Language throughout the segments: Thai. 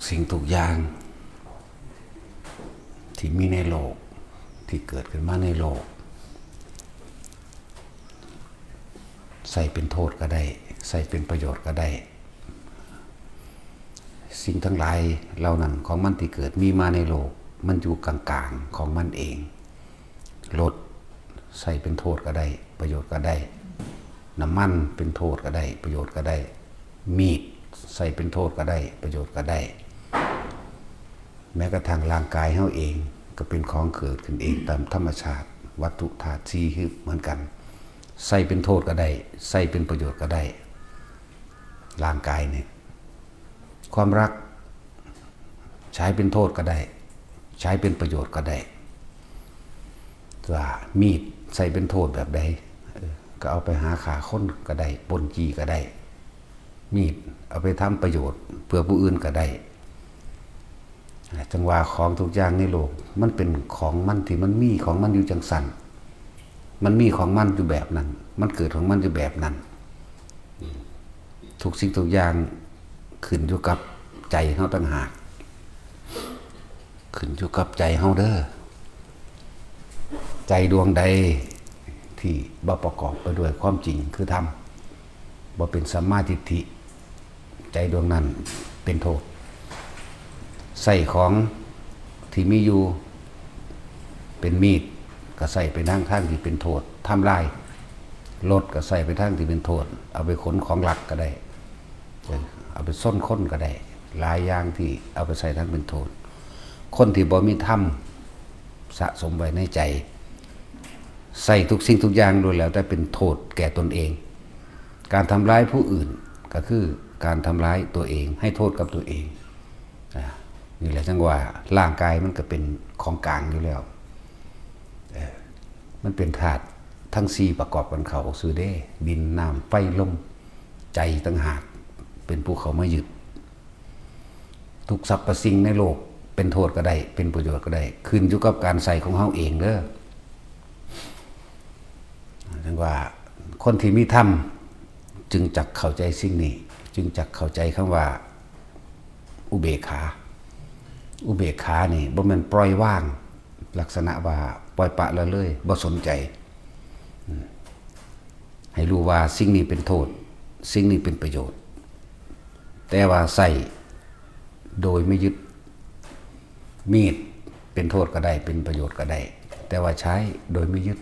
สิ่งทุกอย่างที่มีในโลกที่เกิดขึ้นมาในโลกใส่เป็นโทษก็ได้ใส่เป็นประโยชน์ก็ได้สิ่งทั้งหลายเหล่านั้นของมันที่เกิดมีมาในโลกมันอยู่กลางๆของมันเองรถใส่เป็นโทษก็ได้ประโยชน์ก็ได้น้ำมันเป็นโทษก็ได้ประโยชน์ก็ได้มีดใส่เป็นโทษก็ได้ประโยชน์ก็ได้แม้กระทั่งร่างกายเฮาเองก็เป็นของเกิดขึ้นเองตามธรรมชาติวัตถุธาตุสี่คือเหมือนกันใส่เป็นโทษก็ได้ใส่เป็นประโยชน์ก็ได้ร่างกายเนี่ยความรักใช้เป็นโทษก็ได้ใช้เป็นประโยชน์ก็ได้ว่ามีดใส่เป็นโทษแบบใดก็เอาไปหาขาคนก็ได้ปนจีก็ได้มีดเอาไปทำประโยชน์เพื่อผู้อื่นก็ได้จังว่าของทุกอย่างในโลกมันเป็นของมันที่มันมีของมันอยู่จังสันมันมีของมันอยู่แบบนั้นมันเกิดของมันอยู่แบบนั้นทุกสิ่งทุกอย่างขึ้นอยู่กับใจเฮาต่างหากขึ้นอยู่กับใจเฮาเด้อใจดวงใดที่บ่ประกอบไปด้วยความจริงคือธรรมบ่เป็นสัมมาทิฏฐิใจดวงนั้นเป็นโทษใส่ของที่มีอยู่เป็นมีดก็ใส่ไปทางที่เป็นโทษทำลายรถก็ใส่ไปทางที่เป็นโทษเอาไปขนของหลักก็ได้เอาไปส้นค้นก็ได้หลายอย่างที่เอาไปใส่ทางเป็นโทษคนที่บ่มีธรรมสะสมไว้ในใจใส่ทุกสิ่งทุกอย่างโดยแล้วแต่เป็นโทษแก่ตนเองการทำร้ายผู้อื่นก็คือการทำร้ายตัวเองให้โทษกับตัวเองนี่แหละจังว่าร่างกายมันก็เป็นของกลางอยู่แล้วมันเป็นธาตุทั้งสี่ประกอบกันเขาซื้อได้ดินน้ำไฟลมใจต่างหากเป็นผู้เขามายึดทุกสรรพสิ่งในโลกเป็นโทษก็ได้เป็นประโยชน์ก็ได้ขึ้นอยู่กับการใส่ของเฮาเองเด้อจังว่าคนที่มีธรรมจึงจักเข้าใจสิ่งนี้จึงจักเข้าใจคำว่าอุเบกขาอุเบกขานี่บ่แม่นปล่อยว่างลักษณะว่าปล่อยปะละเลยบ่สนใจให้รู้ว่าสิ่งนี้เป็นโทษสิ่งนี้เป็นประโยชน์แต่ว่าใส่โดยไม่ยึดมีดเป็นโทษก็ได้เป็นประโยชน์ก็ได้แต่ว่าใช้โดยไม่ยึด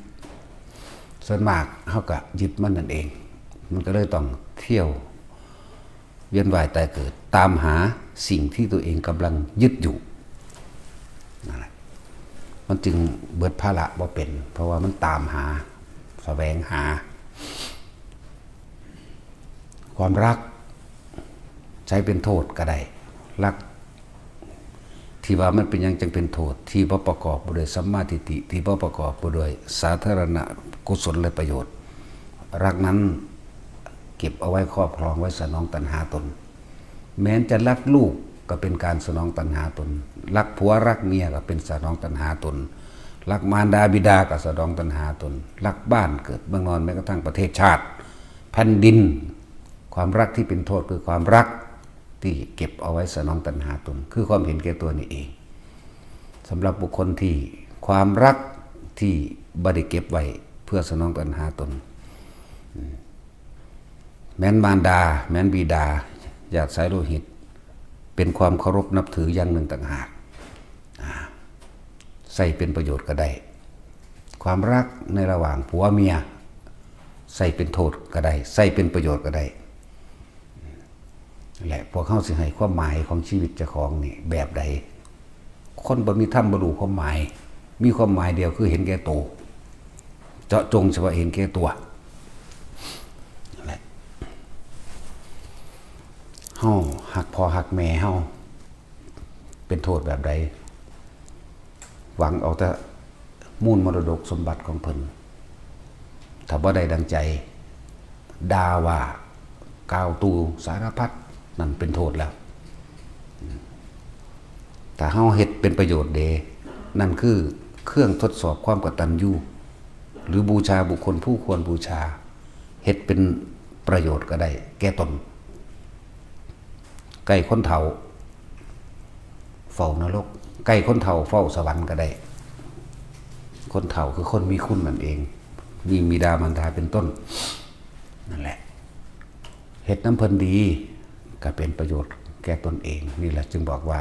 ส่วนมากเฮาก็ยึดมันนั่นเองมันก็เลยต้องเที่ยวเวียนว่ายตายเกิดตามหาสิ่งที่ตัวเองกำลังยึดอยู่นั่นแหละมันจึงเบิดภาระบ่เป็นเพราะว่ามันตามหาแสวงหาความรักใช้เป็นโทษก็ได้รักที่ว่ามันเป็นยังจึงเป็นโทษที่บ่ประกอบด้วยสัมมาทิฏฐิที่บ่ประกอบด้วยสาธารณกุศลและประโยชน์รักนั้นเก็บเอาไว้ครอบครองไว้สนองตัณหาตนแม้จะรักลูกก็เป็นการสนองตัณหาตนรักผัวรักเมียก็เป็นสนองตัณหาตนรักมารดาบิดาก็สนองตัณหาตนรักบ้านเกิดเมืองนอนแม้กระทั่งประเทศชาติแผ่นดินความรักที่เป็นโทษคือความรักที่เก็บเอาไว้สนองตัณหาตนคือความเห็นแก่ตัวนี่เองสำหรับบุคคลที่ความรักที่บ่ได้เก็บไว้เพื่อสนองตัณหาตนแม้นมารดาแม้นบิดาญาติสายโลหิตเป็นความเคารพนับถืออย่างหนึ่งต่างหากใส่เป็นประโยชน์ก็ได้ความรักในระหว่างผัวเมียใส่เป็นโทษก็ได้ใส่เป็นประโยชน์ก็ได้แหละพวกเขาสิให้ความหมายของชีวิตเจ้าของนี่แบบใดคนบ่มีธรรมบ่รู้ความหมายมีความหมายเดียวคือเห็นแก่ตัวเจาะจงเฉพาะเห็นแก่ตัวเฮาหักพ่อหักแม่เฮาเป็นโทษแบบใดหวังเอาแต่มูลมรดกสมบัติของเพิ่นถ้าบ่ได้ดังใจด่าว่ากล่าวตูสารพัดนั่นเป็นโทษแล้วแต่เฮาเฮ็ดเป็นประโยชน์เดนั่นคือเครื่องทดสอบความกตัญญูหรือบูชาบุคคลผู้ควรบูชาเฮ็ดเป็นประโยชน์ก็ได้แก่ตนใกล้คนเฒ่า เฝ้านรกใกล้คนเฒ่าเฝ้าสวรรค์ก็ได้คนเฒ่าคือคนมีคุณนั่นเองมีบิดามารดาเป็นต้นนั่นแหละเฮ็ดน้ำเพิ่นดีก็เป็นประโยชน์แก่ตนเองนี่แหละจึงบอกว่า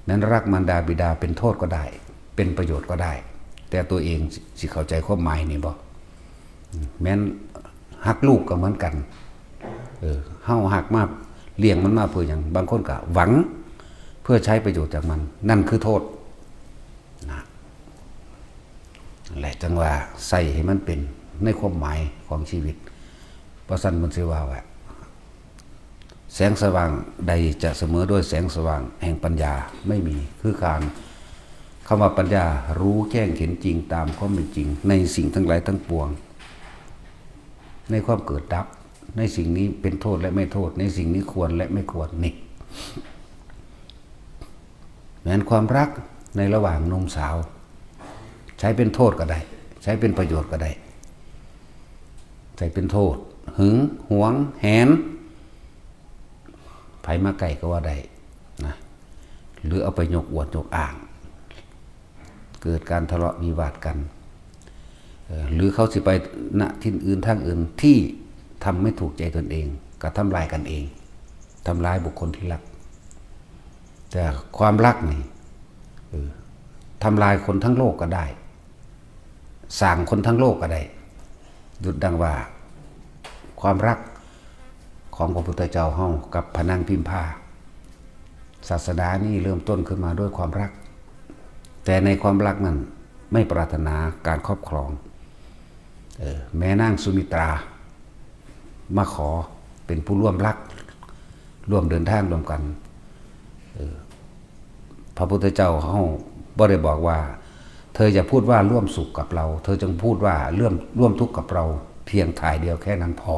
นั้นรักมารดาบิดาเป็นโทษก็ได้เป็นประโยชน์ก็ได้แต่ตัวเองสิเข้าใจความหมายนี่บ่แม้นฮักลูกก็เหมือนกันเฮาฮักมากเลี้ยงมันมาเพื่ออย่างบางคนก็หวังเพื่อใช้ประโยชน์จากมันนั่นคือโทษนะแหละจังว่าใส่ให้มันเป็นในความหมายของชีวิตเพราะฉะนั้นมันสิว่าแสงสว่างใดจะเสมอด้วยแสงสว่างแห่งปัญญาไม่มีคือการคำว่าปัญญารู้แจ้งเห็นจริงตามความเป็นจริงในสิ่งทั้งหลายทั้งปวงในความเกิดดับในสิ่งนี้เป็นโทษและไม่โทษในสิ่งนี้ควรและไม่ควรนี่แม้นความรักในระหว่างหนุ่มสาวใช้เป็นโทษก็ได้ใช้เป็นประโยชน์ก็ได้ใช้เป็นโทษหึงหวงแหนไผมาไก่ก็ว่าได้นะหรือเอาไปยกอวดยกอ้างเกิดการทะเลาะวิวาทกันหรือเขาสิไปณที่อื่นทางอื่นที่ทำไม่ถูกใจตนเองก็ทำลายกันเองทำลายบุคคลที่รักแต่ความรักนี่ทำลายคนทั้งโลกก็ได้สร้างคนทั้งโลกก็ได้ดุจดังว่าความรักของพระพุทธเจ้าเฮากับพระนางพิมพาศาสนานี้เริ่มต้นขึ้นมาด้วยความรักแต่ในความรักนั้นไม่ปรารถนาการครอบครองแม่นางสุมิตรามาขอเป็นผู้ร่วมรักร่วมเดินทางร่วมกันพระพุทธเจ้าเฮาบ่ได้บอกว่าเธออย่าพูดว่าร่วมสุขกับเราเธอจงพูดว่าร่วมทุกข์กับเราเพียงถ่ายเดียวแค่นั้นพอ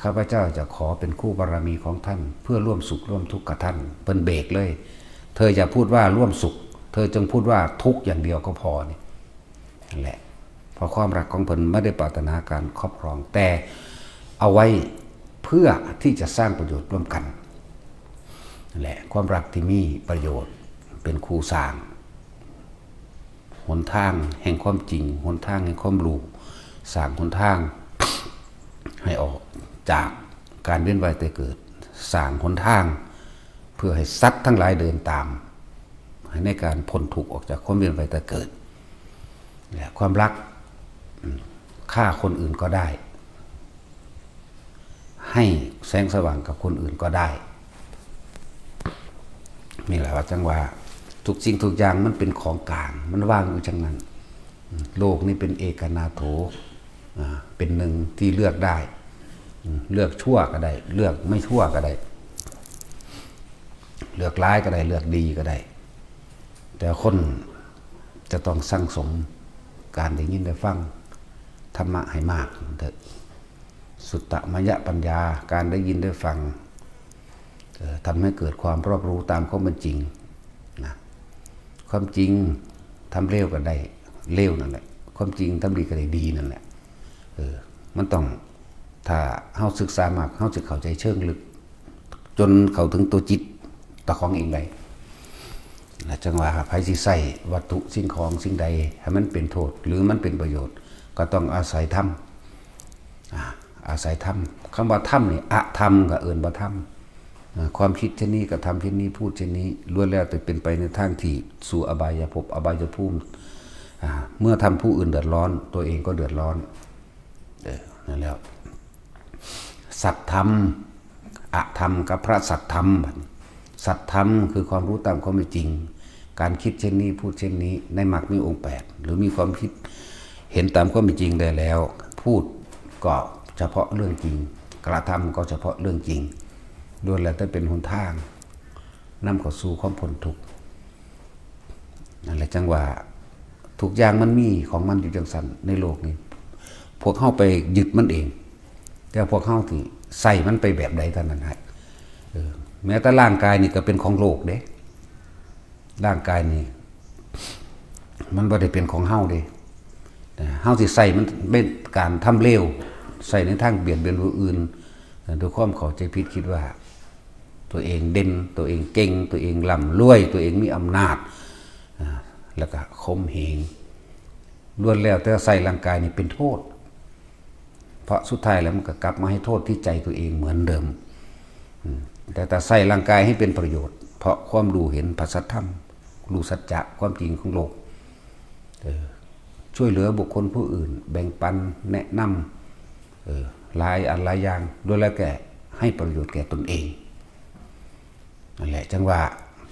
ข้าพเจ้าจะขอเป็นคู่บารมีของท่านเพื่อร่วมสุขร่วมทุกข์กับท่านเปิ้นเบรกเลยเธออย่าพูดว่าร่วมสุขเธอจงพูดว่าทุกข์อย่างเดียวก็พอนี่นั่นแหละเพราะความรักของเพิ่นไม่ได้ปรารถนาการครอบครองแต่เอาไว้เพื่อที่จะสร้างประโยชน์ร่วมกันนั่นแหละความรักที่มีประโยชน์เป็นคู่สร้างหนทางแห่งความจริงหนทางแห่งความรู้สร้างหนทางให้ออกจากการเวียนว่ายตายเกิดสร้างหนทางเพื่อให้สัตว์ทั้งหลายเดินตามในการพ้นทุกข์ออกจากความเวียนว่ายตายเกิดความรักฆ่าคนอื่นก็ได้ให้แสงสว่างกับคนอื่นก็ได้นี่แหละว่าจังว่าทุกสิ่งทุกอย่างมันเป็นของกลางมันว่างอยู่จังนั้นโลกนี้เป็นเอกนาโถเป็นหนึ่งที่เลือกได้เลือกชั่วก็ได้เลือกไม่ชั่วก็ได้เลือกร้ายก็ได้เลือกดีก็ได้แต่คนจะต้องสั่งสมการได้ยินได้ฟังธรรมะให้มากเถิดสุตตมยปัญญาการได้ยินได้ฟังทำให้เกิดความรอบรู้ตามความเป็นจริงนะความจริงทำเร็วก็ได้เร็วนั่นแหละความจริงทำดีก็ได้ดีนั่นแหละมันต้องถ้าเฮาศึกษามากเฮาจะเข้าใจเชิงลึกจนเข้าถึงตัวจิตตะของเองได้และจังว่าไผสิใส่วัตถุสิ่งของสิ่งใดให้มันเป็นโทษหรือมันเป็นประโยชน์ก็ต้องอาศัยธรรมอาศัยธรรมคำว่าธรรมนี่อะธรรมก็เอิ้นว่าธรรมความคิดเช่นนี้กับทำเช่นนี้พูดเช่นนี้ล้วนแล้วแต่เป็นไปในทางที่สู่อบายภพอบายภูมิเมื่อทำผู้อื่นเดือดร้อนตัวเองก็เดือดร้อนนั่นแล้วสัตธรรมอะธรรมกับพระสัตธรรมสัตธรรมคือความรู้ตามความเป็นจริงการคิดเช่นนี้พูดเช่นนี้ในมรรคมีองค์8หรือมีความคิดเห็นตามความเป็นจริงได้แล้วพูดก็เฉพาะเรื่องจริงกระทำก็เฉพาะเรื่องจริงล้วนแล้วแต่เป็นหนทางนำเข้าสู่ความพ้นทุกข์นั่นแหละจังว่าทุกอย่างมันมีของมันอยู่จังสันในโลกนี้พวกเข้าไปยึดมันเองแต่พวกเข้าที่ใส่มันไปแบบใดเท่านั้นฮะแม้แต่ร่างกายนี่ก็เป็นของโลกเด้ร่างกายนี่มันบ่ได้เป็นของเฮาเด้เฮาสิใส่มันเป็นการทำเลวใส่ในทางเบียดเบียนผู้อื่นโดยความเข้าใจผิดคิดว่า ตัวเองเด่นตัวเองเก่งตัวเองร่ำรวยตัวเองมีอำนาจแล้วก็ข่มเหงล้วนแล้วแต่ใส่ร่างกายนี่เป็นโทษเพราะสุดท้ายแล้วมันก็กลับมาให้โทษที่ใจตัวเองเหมือนเดิมแต่ใส่ร่างกายให้เป็นประโยชน์เพราะความรู้เห็นพระสัทธรรมรู้สัจจะความจริงของโลกช่วยเหลือบุคคลผู้อื่นแบ่งปันแนะนำหลายอันหลายอย่างด้วยแล้วแก่ให้ประโยชน์แก่ตนเองนั่นแหละจังว่า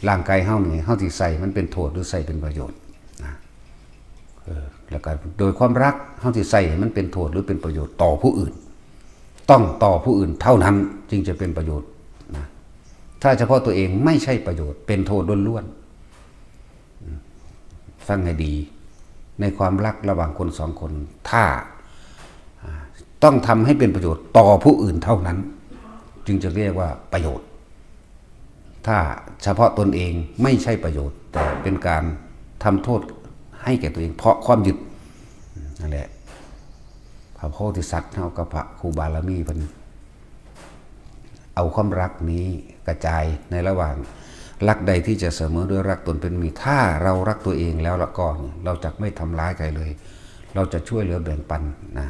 ร่างกายเฮานี่เฮาที่ใส่มันเป็นโทษหรือใส่เป็นประโยชน์นะแล้วก็โดยความรักเฮาที่ใส่มันเป็นโทษหรือเป็นประโยชน์ต่อผู้อื่นต้องต่อผู้อื่นเท่านั้นจึงจะเป็นประโยชน์นะถ้าเฉพาะตัวเองไม่ใช่ประโยชน์เป็นโทษล้วนๆฟังให้ดีในความรักระหว่างคนสองคนถ้าต้องทำให้เป็นประโยชน์ต่อผู้อื่นเท่านั้นจึงจะเรียกว่าประโยชน์ถ้าเฉพาะตนเองไม่ใช่ประโยชน์แต่เป็นการทำโทษให้แก่ตัวเองเพราะความยึดนั่นแหละพระโพธิสัตว์เท่ากับพระครูบาลมีเพิ่นเอาความรักนี้กระจายในระหว่างรักใดที่จะเสมอด้วยรักตนเป็นมีถ้าเรารักตัวเองแล้วละก่อนเราจะไม่ทำร้ายใครเลยเราจะช่วยเหลือแบ่งปันนะ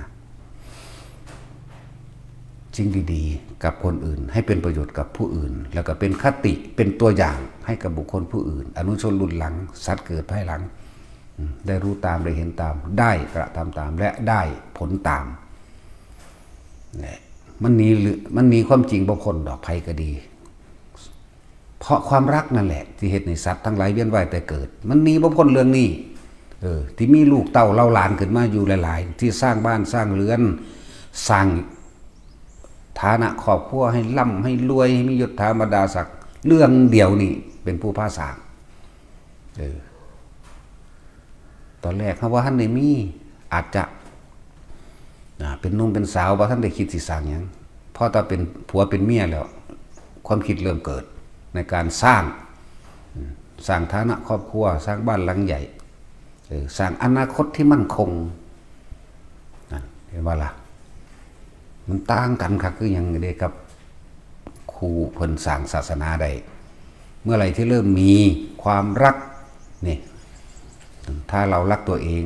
สิ่งดีๆกับคนอื่นให้เป็นประโยชน์กับผู้อื่นแล้วก็เป็นคติเป็นตัวอย่างให้กับบุคคลผู้อื่นอนุชนรุ่นหลังสัตว์เกิดภายหลังได้รู้ตามได้เห็นตามได้กระทำตามและได้ผลตามเนี่ยมันหนีความจริงบุคคลดอกไผ่ก็ดีเพราะความรักนั่นแหละที่เหตุในสัตว์ทั้งหลายเวียนว่ายแต่เกิดมันหนีบุคคลเรื่องนี้ที่มีลูกเต้าเล่าหลานขึ้นมาอยู่หลายๆที่สร้างบ้านสร้างเรือนสร้างฐานะครอบครัวให้ร่ำให้รวยให้มียศถาบรรดาศักดิ์เรื่องเดียวนี่เป็นผู้พาสร้างตอนแรกเขาว่าท่านได้มีอาจจะเป็นหนุ่มเป็นสาวว่าท่านได้คิดสิสร้างอย่างพอตอนเป็นผัวเป็นเมียแล้วความคิดเริ่มเกิดในการสร้างฐานะครอบครัวสร้างบ้านหลังใหญ่สร้างอนาคตที่มั่นคงนั่นเห็นว่าล่ะมันต่างกันครับคืออย่างเดียวกับครูเพิ่นสร้างศาสนาใดเมื่อไหร่ที่เริ่มมีความรักนี่ถ้าเรารักตัวเอง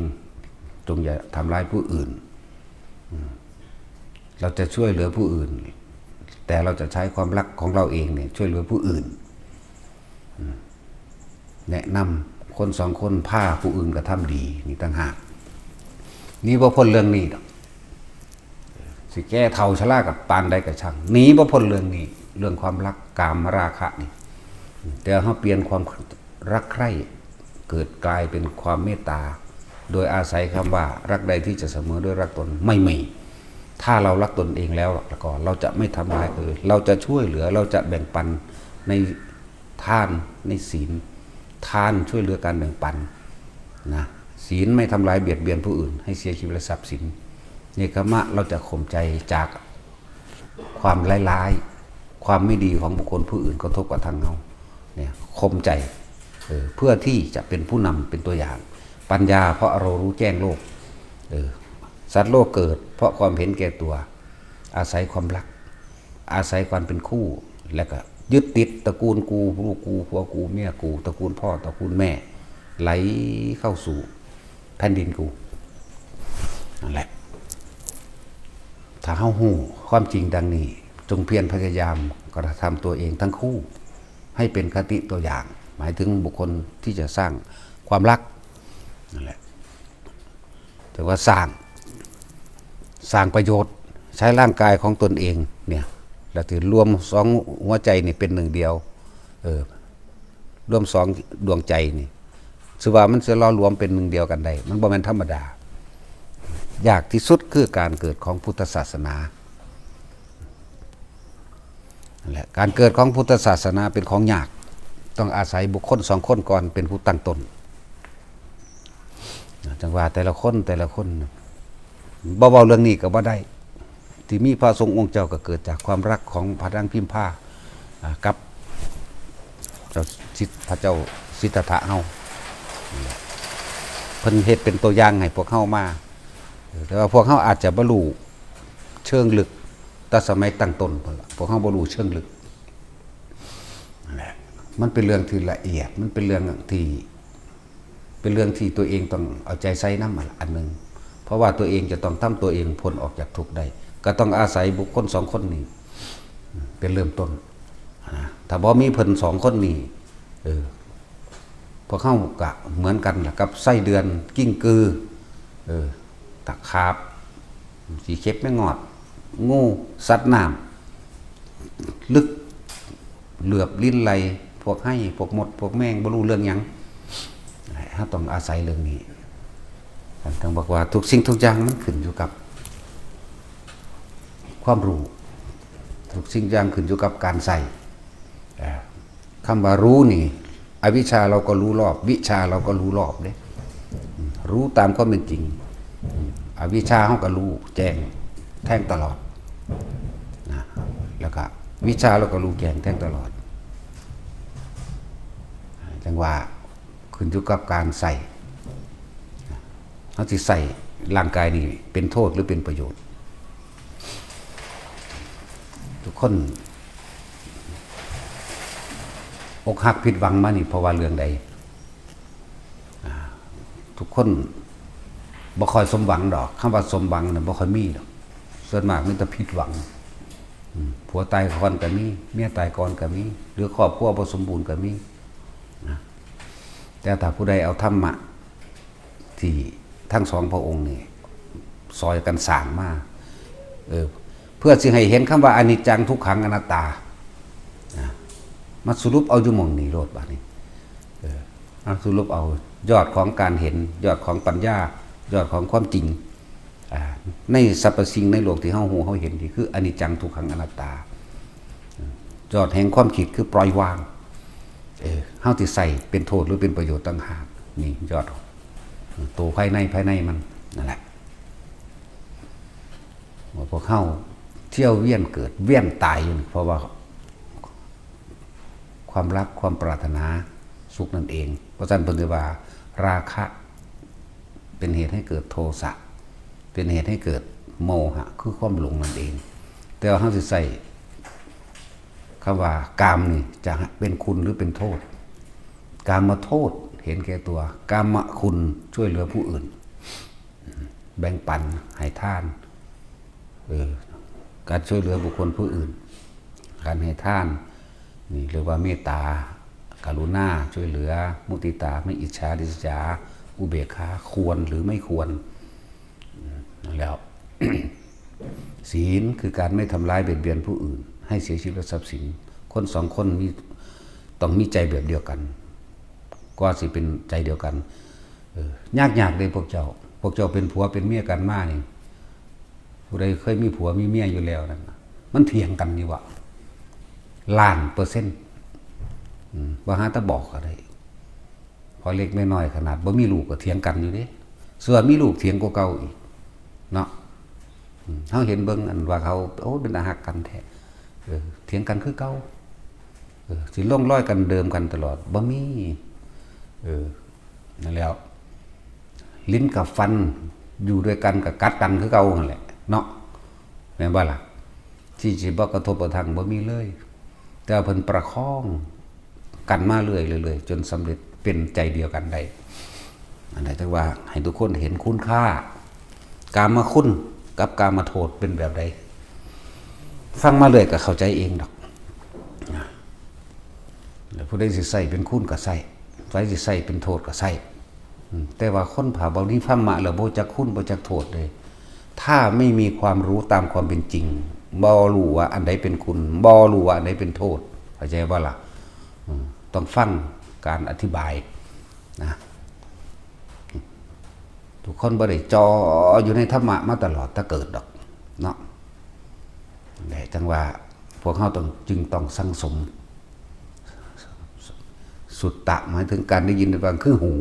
จงอย่าทำร้ายผู้อื่นเราจะช่วยเหลือผู้อื่นแต่เราจะใช้ความรักของเราเองเนี่ยช่วยเหลือผู้อื่นแนะนำคนสองคนพาผู้อื่นกระทำดีนี่ต่างหากนี่บ่พ้นเรื่องนี้สิแก้เท่าชรากับปานใดกับช่างหนีบ่พ้นเรื่องนี้เรื่องความรักกามราคะนี่แต่เขาเปลี่ยนความรักใคร่เกิดกลายเป็นความเมตตาโดยอาศัยคำว่ารักใดที่จะเสมอด้วยรักตนไม่มีถ้าเรารักตนเองแล้วก็เราจะไม่ทำร้ายคนอื่นเราจะช่วยเหลือเราจะแบ่งปันในทานในศีลทานช่วยเหลือการแบ่งปันนะศีลไม่ทำร้ายเบียดเบียนผู้อื่นให้เสียชีวิตและทรัพย์สินเนกขมะเราจะข่มใจจากความร้ายๆความไม่ดีของบุคคลผู้อื่นกระทบกับทางเราเนี่ยข่มใจเพื่อที่จะเป็นผู้นำเป็นตัวอย่างปัญญาเพราะเรารู้แจ้งโลกสัตว์โลกเกิดเพราะความเห็นแก่ตัวอาศัยความรักอาศัยความเป็นคู่แล้วก็ยึดติดตระกูลกูลูกกูผัวกูเมียกูตระกูลพ่อตระกูลแม่ไหลเข้าสู่แผ่นดินกูนั่นแหละถ้าเฮาฮู้ความจริงดังนี้จงเพียรพยายามกระทำตัวเองทั้งคู่ให้เป็นคติตัวอย่างหมายถึงบุคคลที่จะสร้างความรักนั่นแหละแต่ว่าสร้างประโยชน์ใช้ร่างกายของตนเองเนี่ยแล้วถือรวมสองหัวใจนี่เป็นหนึ่งเดียวรวมสองดวงใจนี่สือว่ามันจะรอรวมเป็นหนึ่งเดียวกันได้มันบ่แม่นธรรมดายากที่สุดคือการเกิดของพุทธศาสนานั่นแหละการเกิดของพุทธศาสนาเป็นของยากต้องอาศัยบุคคลสองคนก่อนเป็นผู้ตั้งตนจังว่าแต่ละคนบ่เว้าเรื่องนี้ก็บ่ได้ที่มีพระทรงองค์เจ้าก็เกิดจากความรักของพระนางพิมพากับเจ้าพระเจ้าสิทธัตถะเฮาเพิ่นเฮ็ดเป็นตัวอย่างให้พวกเฮามาแต่ว่าพวกเฮาอาจจะบ่รู้เชิงลึกแต่สมัยตั้งต้นพุ่นล่ะพวกเฮาบ่รู้เชิงลึก มันเป็นเรื่องที่ละเอียดมันเป็นเรื่องที่ตัวเองต้องเอาใจใส่น้ำอันหนึ่งเพราะว่าตัวเองจะต้องทำตัวเองพ้นออกจากทุกข์ได้ก็ต้องอาศัยบุคคล2 คนนี้เป็นเริ่มต้นถ้าบ่มีเพิ่น2 คนนี้พวกเข้ากะเหมือนกันล่ะกับไส้เดือนกิ้งกือตะขาบสีเข็บไม่งอดงูสัตว์น้ำลึกเหลือบลิ้นไหลพวกให้พวกมดพวกแมงบ่รู้เรื่องหยังถ้าต้องอาศัยเรื่องนี้ท่านต้องบอกว่าทุกสิ่งทุกอย่างมันขึ้นอยู่กับความรู้ทุกสิ่งอย่างขึ้นอยู่กับการใส่คำว่ารู้นี่อวิชชาเราก็รู้รอบวิชาเราก็รู้รอบเด้รู้ตามความเป็นจริงอวิชชาเขาก็รู้แจ้งแท่งตลอดนะแล้วก็วิชาเราก็รู้แจ้งแท่งตลอดจังว่าขึ้นอยู่กับการใส่เขาที่ใส่ร่างกายนี่เป็นโทษหรือเป็นประโยชน์ทุกคนอกหักผิดหวังมานี่เพราะว่าเรื่องใดทุกคนบ่ค่อยสมหวังดอกคำว่าสมหวังน่ะบ่ค่อยมีดอกส่วนมากมีแต่ผิดหวังผัวตายก่อนก็มีเมียตายก่อนก็มีหรือครอบครัวบ่สมบูรณ์ก็มีนะแต่ถ้าผู้ใดเอาธรรมะที่ทั้ง2 พระองค์นี่ซอยกันสร้างมาเพื่อสิให้เห็นคำว่าอนิจจังทุกขังอนัตตามาสรุปเอาอยู่หม่องนี้โลดบัดนี้มาสรุปเอายอดของการเห็นยอดของปัญญายอดของความจริงในสรรพสิ่งในโลกที่เฮาฮู้เฮาเห็นนี่คืออนิจจังทุกขังอนัตตายอดแห่งความคิดคือปล่อยวางเฮาสิใส่เป็นโทษหรือเป็นประโยชน์ต่างหากนี่ยอดตัวภายในมันนั่นแหละพวกเฮาเที่ยวเวียนเกิดเวียนตายอยู่เพราะว่าความรักความปรารถนาสุขนั่นเองเพราะฉะนั้นเพิ่นว่าราคะเป็นเหตุให้เกิดโทสะเป็นเหตุให้เกิดโมหะคือความหลงนั่นเองแต่ว่าเฮาสิใส่คำว่ากามนี่จะเป็นคุณหรือเป็นโทษกามมาโทษเห็นแก่ตัวกามะคุณช่วยเหลือผู้อื่นแบ่งปันให้ทานการช่วยเหลือบุคคลผู้อื่นการให้ทานนี่เรียกว่าเมตตากรุณาช่วยเหลือมุติตาไม่อิจฉาริษยาอุเบกขาควรหรือไม่ควรแล้ว ศีลคือการไม่ทำร้ายเบียดเบียนผู้อื่นให้เสียชีวิตและทรัพย์สินคน2 คนต้องมีใจแบบเดียวกันก็สิเป็นใจเดียวกันยากเลยพวกเจ้าเป็นผัวเป็นเมียกันมานี่ผู้ใดเคยมีผัวมีเมียอยู่แล้วนั่นมันเถียงกันนี่วะ1,000,000%บ่หาแต่บอกก็ได้พอเล็กไม่น้อยขนาดบ่มีลูกก็เถียงกันอยู่เด้ส่วนมีลูกเถียงกว่าเก่าอีกเนาะเฮาเห็นเบิ่งอันว่าเขาโอ้เป็นอาหักกันแท้เถียงกันคือเก่าสิล่องลอยกันเดิมกันตลอดบ่มีนั่นแล้วลิ้นกับฟันอยู่ด้วยกันกับกัดกันคือเก่านั่นแหละเนาะแม่นบ่ล่ะที่สิบ่กระทบกระทั่งบ่มีเลยแต่เพิ่นประคองกันมาเรื่อยๆจนสำเร็จเป็นใจเดียวกันได้อันไหนแต่ว่าให้ทุกคนเห็นคุณค่ากามคุณกับกามโทษเป็นแบบใดฟังมาเลยก็เข้าใจเองดอกแล้วผู้ใดสิใส่เป็นคุณก็ใส่ใครสิใส่เป็นโทษก็ใส่แต่ว่าคนผ่าเบานี้พระมะแล้วบ่จักคุณบ่จักโทษเลยถ้าไม่มีความรู้ตามความเป็นจริงบ่รู้ว่าอันใดเป็นคุณบ่รู้ว่าอันใดเป็นโทษเข้าใจบ่ล่ะต้องฟังการอธิบายนะทุกคนบ่ได้จ่ออยู่ในธรรมะมาตลอดถ้าเกิดดอกเนาะแต่จังว่าพวกเขาจึงต้องสังสมสุตตะหมายถึงการได้ยินได้ฟังคือหู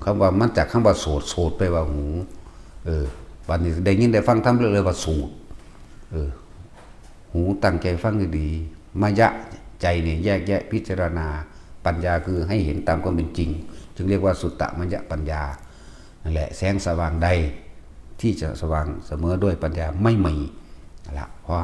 คำว่ามันจากคำว่าโสดไปว่าหูวันนี้ได้ยินได้ฟังทำเลยว่าสูตรหูตั้งใจฟังดีๆมายะใจเนี่ยแยกแยะพิจารณาปัญญาคือให้เห็นตามความเป็นจริงจึงเรียกว่าสุตตะมยะปัญญานั่นแหละแสงสว่างใดที่จะสว่างเสมอด้วยปัญญาไม่มีนั่นแหละเพราะ